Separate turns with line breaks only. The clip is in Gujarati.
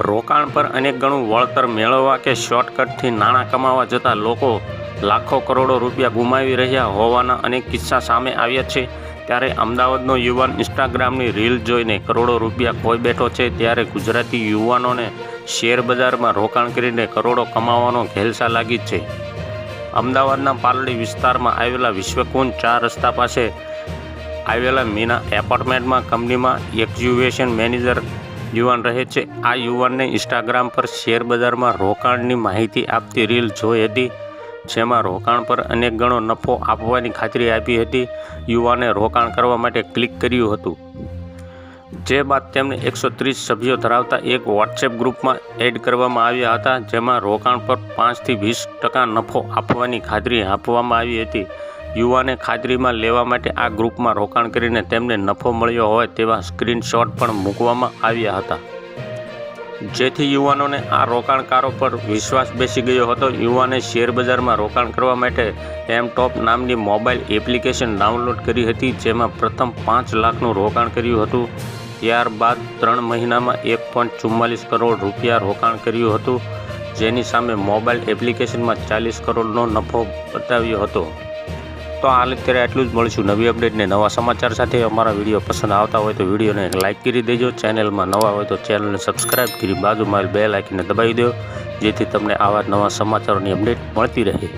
રોકાણ પર અનેક ગણું વળતર મેળવવા કે શોર્ટકટથી નાણાં કમાવા જતા લોકો લાખો કરોડો રૂપિયા ગુમાવી રહ્યા હોવાના અનેક કિસ્સા સામે આવ્યા છે। ત્યારે અમદાવાદનો યુવાન ઇન્સ્ટાગ્રામની રીલ જોઈને કરોડો રૂપિયા ખોઈ બેઠો છે। ત્યારે ગુજરાતી યુવાનોને શેર બજારમાં રોકાણ કરીને કરોડો કમાવાનો ઘેલસા લાગી છે। અમદાવાદના પાલડી વિસ્તારમાં આવેલા વિશ્વકુંજ 4 રસ્તા પાસે આવેલા મીના એપાર્ટમેન્ટમાં કંપનીમાં એક્ઝિક્યુશન મેનેજર યુવાન રહે છે। આ યુવાનને ઇન્સ્ટાગ્રામ પર શેર બજારમાં રોકાણની માહિતી આપતી રીલ જોઈ હતી, જેમાં રોકાણ પર અનેક ગણો નફો આપવાની ખાતરી આપી હતી। યુવાને રોકાણ કરવા માટે ક્લિક કર્યું હતું, જે બાદ તેમને 130 સભ્યો ધરાવતા એક વોટ્સએપ ગ્રુપમાં એડ કરવામાં આવ્યા હતા, જેમાં રોકાણ પર 5 થી 20% નફો આપવાની ખાતરી આપવામાં આવી હતી। યુવાને ખાતરીમાં લેવા માટે આ ગ્રુપમાં રોકાણ કરીને તેમને નફો મળ્યો હોય તેવા સ્ક્રીનશોટ પણ મૂકવામાં આવ્યા હતા, જેથી યુવાનોને આ રોકાણકારો પર વિશ્વાસ બેસી ગયો હતો। યુવાને શેર બજારમાં રોકાણ કરવા માટે એમટોપ નામની મોબાઈલ એપ્લિકેશન ડાઉનલોડ કરી હતી, જેમાં પ્રથમ 5 લાખનું રોકાણ કર્યું હતું। ત્યારબાદ 3 મહિનામાં 1.44 કરોડ રૂપિયા રોકાણ કર્યું હતું, જેની સામે મોબાઈલ એપ્લિકેશનમાં 40 કરોડનો નફો બતાવ્યો હતો। તો હાલ અત્યારે આટલું જ, મળીશું નવી અપડેટ ને નવા સમાચાર સાથે। અમારા વિડીયો પસંદ આવતા હોય તો વિડીયોને લાઇક કરી દેજો, ચેનલમાં નવા હોય તો ચેનલને સબસ્ક્રાઈબ કરી બાજુમાં બેલ આઇકનને દબાવી દો, જેથી તમને આવા નવા સમાચારોની અપડેટ મળતી રહે।